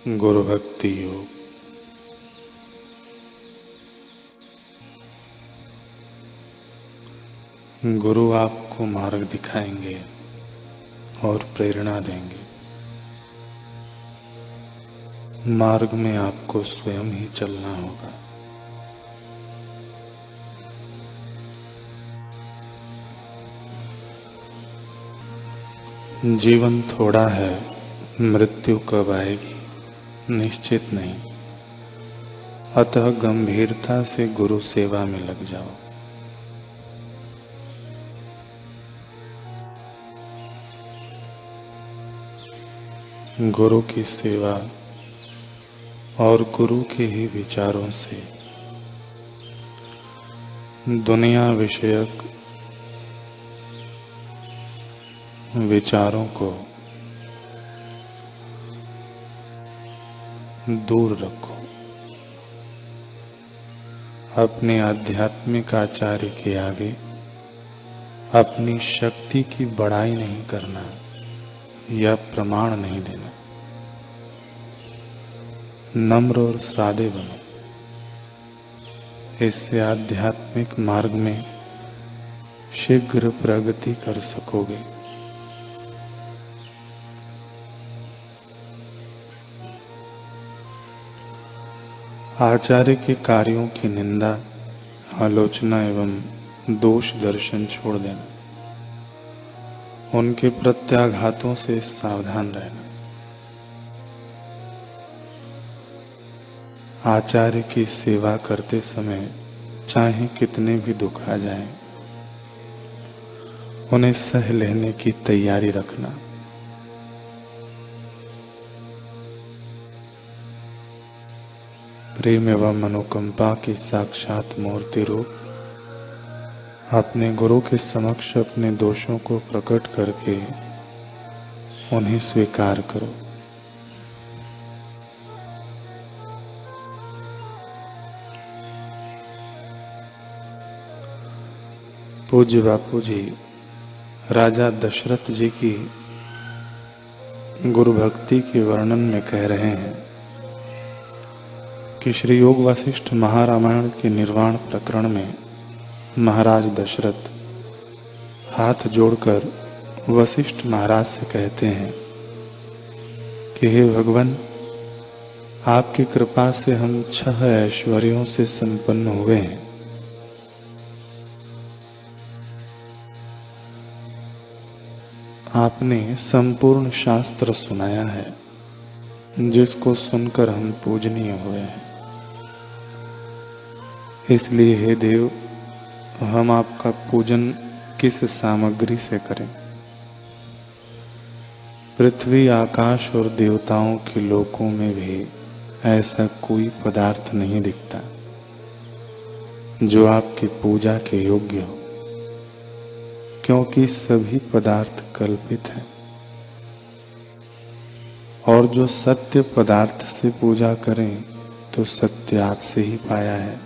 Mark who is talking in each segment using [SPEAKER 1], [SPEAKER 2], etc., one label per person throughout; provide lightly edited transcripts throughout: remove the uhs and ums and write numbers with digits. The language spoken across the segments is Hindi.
[SPEAKER 1] गुरु भक्ति योग। गुरु आपको मार्ग दिखाएंगे और प्रेरणा देंगे। मार्ग में आपको स्वयं ही चलना होगा। जीवन थोड़ा है, मृत्यु कब आएगी निश्चित नहीं, अतः गंभीरता से गुरु सेवा में लग जाओ। गुरु की सेवा और गुरु के ही विचारों से दुनिया विषयक विचारों को दूर रखो। अपने आध्यात्मिक आचार्य के आगे अपनी शक्ति की बड़ाई नहीं करना या प्रमाण नहीं देना। नम्र और सादे बनो। इससे आध्यात्मिक मार्ग में शीघ्र प्रगति कर सकोगे। आचार्य के कार्यों की निंदा, आलोचना एवं दोष दर्शन छोड़ देना। उनके प्रत्याघातों से सावधान रहना। आचार्य की सेवा करते समय चाहे कितने भी दुख आ जाएं, उन्हें सह लेने की तैयारी रखना। प्रेम एवं अनुकंपा की साक्षात मूर्ति रूप अपने गुरु के समक्ष अपने दोषों को प्रकट करके उन्हें स्वीकार करो। पूज्य बापू जी राजा दशरथ जी की गुरु भक्ति के वर्णन में कह रहे हैं कि श्री योग वशिष्ठ महारामायण के निर्वाण प्रकरण में महाराज दशरथ हाथ जोड़कर वशिष्ठ महाराज से कहते हैं कि हे भगवान, आपकी कृपा से हम 6 ऐश्वर्यों से संपन्न हुए हैं। आपने संपूर्ण शास्त्र सुनाया है, जिसको सुनकर हम पूजनीय हुए हैं। इसलिए हे देव, हम आपका पूजन किस सामग्री से करें? पृथ्वी, आकाश और देवताओं के लोकों में भी ऐसा कोई पदार्थ नहीं दिखता जो आपकी पूजा के योग्य हो, क्योंकि सभी पदार्थ कल्पित हैं और जो सत्य पदार्थ से पूजा करें तो सत्य आपसे ही पाया है।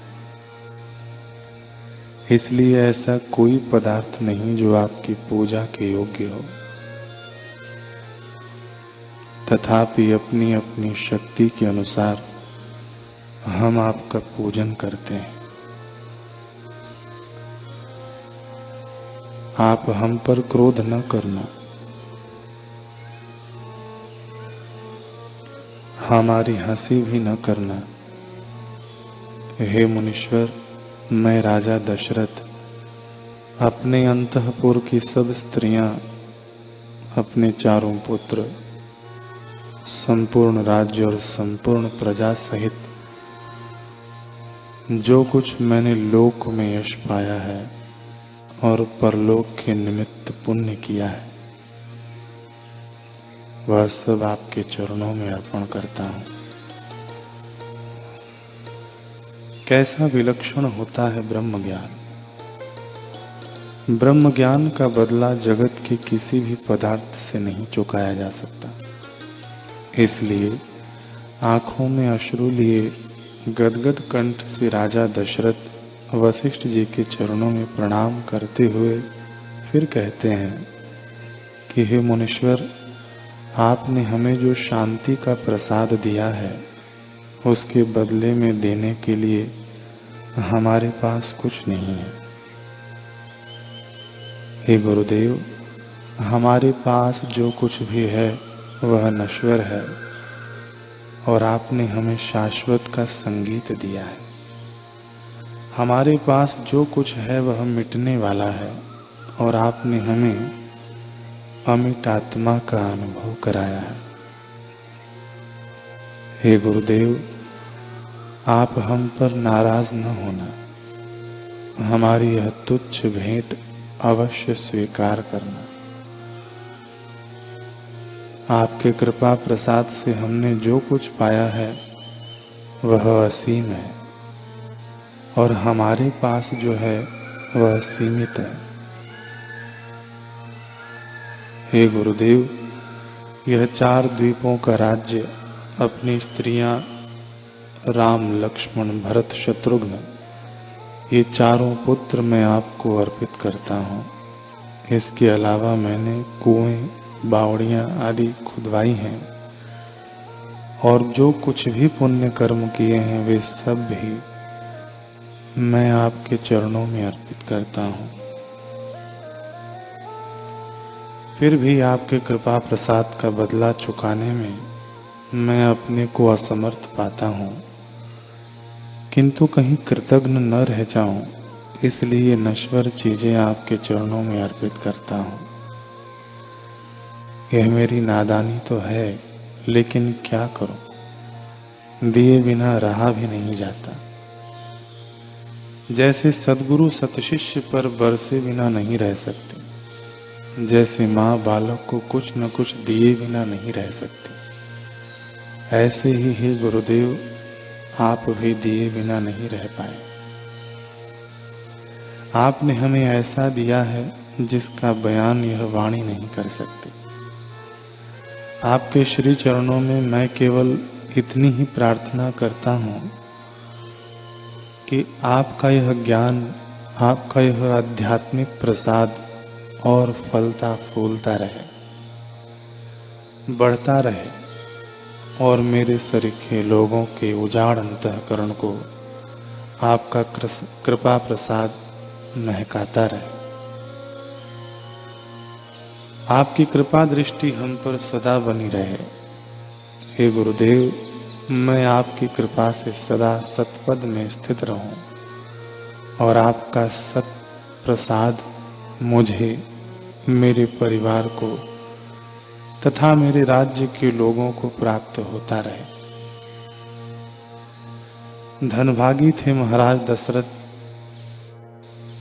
[SPEAKER 1] इसलिए ऐसा कोई पदार्थ नहीं जो आपकी पूजा के योग्य हो। तथापि अपनी अपनी शक्ति के अनुसार हम आपका पूजन करते हैं। आप हम पर क्रोध न करना। हमारी हंसी भी न करना। हे मुनीश्वर, मैं राजा दशरथ अपने अंतःपुर की सब स्त्रियां, अपने चारों पुत्र, संपूर्ण राज्य और संपूर्ण प्रजा सहित जो कुछ मैंने लोक में यश पाया है और परलोक के निमित्त पुण्य किया है, वह सब आपके चरणों में अर्पण करता हूँ। कैसा विलक्षण होता है ब्रह्म ज्ञान। ब्रह्म ज्ञान का बदला जगत के किसी भी पदार्थ से नहीं चुकाया जा सकता। इसलिए आंखों में अश्रु लिए गदगद कंठ से राजा दशरथ वशिष्ठ जी के चरणों में प्रणाम करते हुए फिर कहते हैं कि हे मुनीश्वर, आपने हमें जो शांति का प्रसाद दिया है उसके बदले में देने के लिए हमारे पास कुछ नहीं है। हे गुरुदेव, हमारे पास जो कुछ भी है वह नश्वर है और आपने हमें शाश्वत का संगीत दिया है। हमारे पास जो कुछ है वह मिटने वाला है और आपने हमें अमिट आत्मा का अनुभव कराया है। हे गुरुदेव, आप हम पर नाराज न होना, हमारी यह तुच्छ भेंट अवश्य स्वीकार करना। आपके कृपा प्रसाद से हमने जो कुछ पाया है वह असीम है और हमारे पास जो है वह सीमित है। हे गुरुदेव, यह 4 द्वीपों का राज्य अपनी स्त्रियां राम, लक्ष्मण, भरत, शत्रुघ्न, ये चारों पुत्र मैं आपको अर्पित करता हूँ। इसके अलावा मैंने कुएं, बावड़ियाँ आदि खुदवाई हैं और जो कुछ भी पुण्य कर्म किए हैं वे सब भी मैं आपके चरणों में अर्पित करता हूँ। फिर भी आपके कृपा प्रसाद का बदला चुकाने में मैं अपने को असमर्थ पाता हूँ, किंतु कहीं कृतज्ञ न रह जाऊं, इसलिए नश्वर चीजें आपके चरणों में अर्पित करता हूँ। यह मेरी नादानी तो है, लेकिन क्या करूं, दिए बिना रहा भी नहीं जाता। जैसे सद्गुरु सतशिष्य पर बरसे बिना नहीं रह सकते, जैसे माँ बालक को कुछ न कुछ दिए बिना नहीं रह सकती, ऐसे ही हे गुरुदेव, आप भी दिए बिना नहीं रह पाए। आपने हमें ऐसा दिया है जिसका बयान यह वाणी नहीं कर सकती। आपके श्री चरणों में मैं केवल इतनी ही प्रार्थना करता हूँ कि आपका यह ज्ञान, आपका यह आध्यात्मिक प्रसाद और फलता फूलता रहे, बढ़ता रहे और मेरे सरीखे लोगों के उजाड़ अंतःकरण को आपका कृपा प्रसाद महकाता रहे। आपकी कृपा दृष्टि हम पर सदा बनी रहे। हे गुरुदेव, मैं आपकी कृपा से सदा सतपद में स्थित रहूं और आपका सत प्रसाद मुझे, मेरे परिवार को तथा मेरे राज्य के लोगों को प्राप्त होता रहे। धनभागी थे महाराज दशरथ,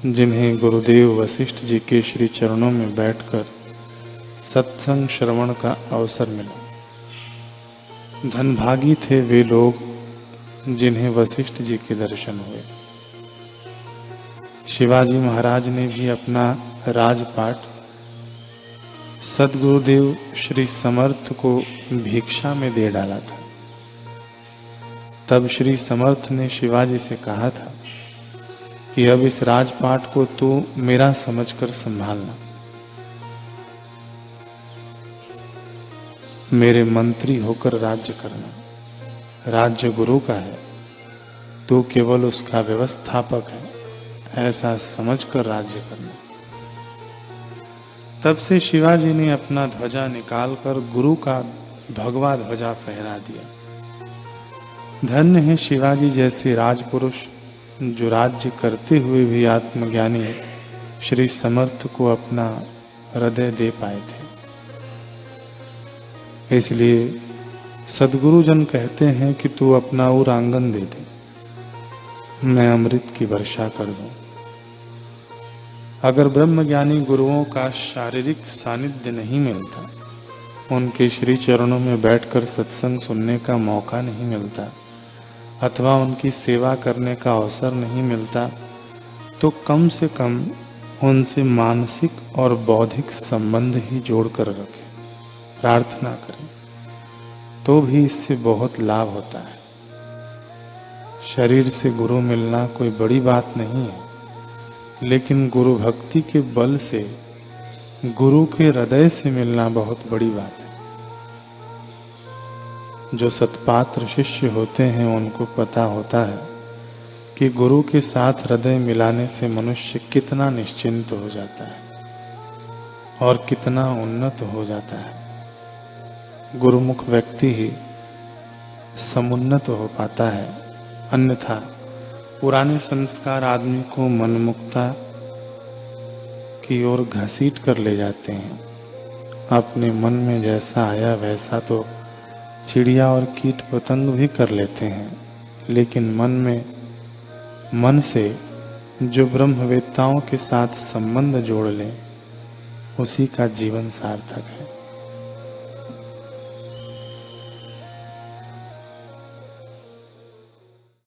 [SPEAKER 1] जिन्हें गुरुदेव वशिष्ठ जी के श्री चरणों में बैठकर सत्संग श्रवण का अवसर मिला। धनभागी थे वे लोग जिन्हें वशिष्ठ जी के दर्शन हुए। शिवाजी महाराज ने भी अपना राजपाट सद्गुरुदेव श्री समर्थ को भिक्षा में दे डाला था। तब श्री समर्थ ने शिवाजी से कहा था कि अब इस राजपाट को तू मेरा समझकर संभालना, मेरे मंत्री होकर राज्य करना। राज्य गुरु का है, तू केवल उसका व्यवस्थापक है, ऐसा समझकर राज्य करना। तब से शिवाजी ने अपना ध्वजा निकालकर गुरु का भगवा ध्वजा फहरा दिया। धन्य है शिवाजी जैसे राजपुरुष जो राज्य करते हुए भी आत्मज्ञानी श्री समर्थ को अपना हृदय दे पाए थे। इसलिए सद्गुरुजन कहते हैं कि तू अपना और आंगन दे दे, मैं अमृत की वर्षा कर दूं। अगर ब्रह्मज्ञानी गुरुओं का शारीरिक सानिध्य नहीं मिलता, उनके श्री चरणों में बैठकर सत्संग सुनने का मौका नहीं मिलता अथवा उनकी सेवा करने का अवसर नहीं मिलता, तो कम से कम उनसे मानसिक और बौद्धिक संबंध ही जोड़कर रखें, प्रार्थना करें, तो भी इससे बहुत लाभ होता है। शरीर से गुरु मिलना कोई बड़ी बात नहीं है, लेकिन गुरु भक्ति के बल से गुरु के हृदय से मिलना बहुत बड़ी बात है। जो सत्पात्र शिष्य होते हैं उनको पता होता है कि गुरु के साथ हृदय मिलाने से मनुष्य कितना निश्चिंत हो जाता है और कितना उन्नत हो जाता है। गुरुमुख व्यक्ति ही समुन्नत हो पाता है, अन्यथा पुराने संस्कार आदमी को मनमुक्ता की ओर घसीट कर ले जाते हैं। अपने मन में जैसा आया वैसा तो चिड़िया और कीट पतंग भी कर लेते हैं, लेकिन मन से जो ब्रह्मवेत्ताओं के साथ संबंध जोड़ ले उसी का जीवन सार्थक है।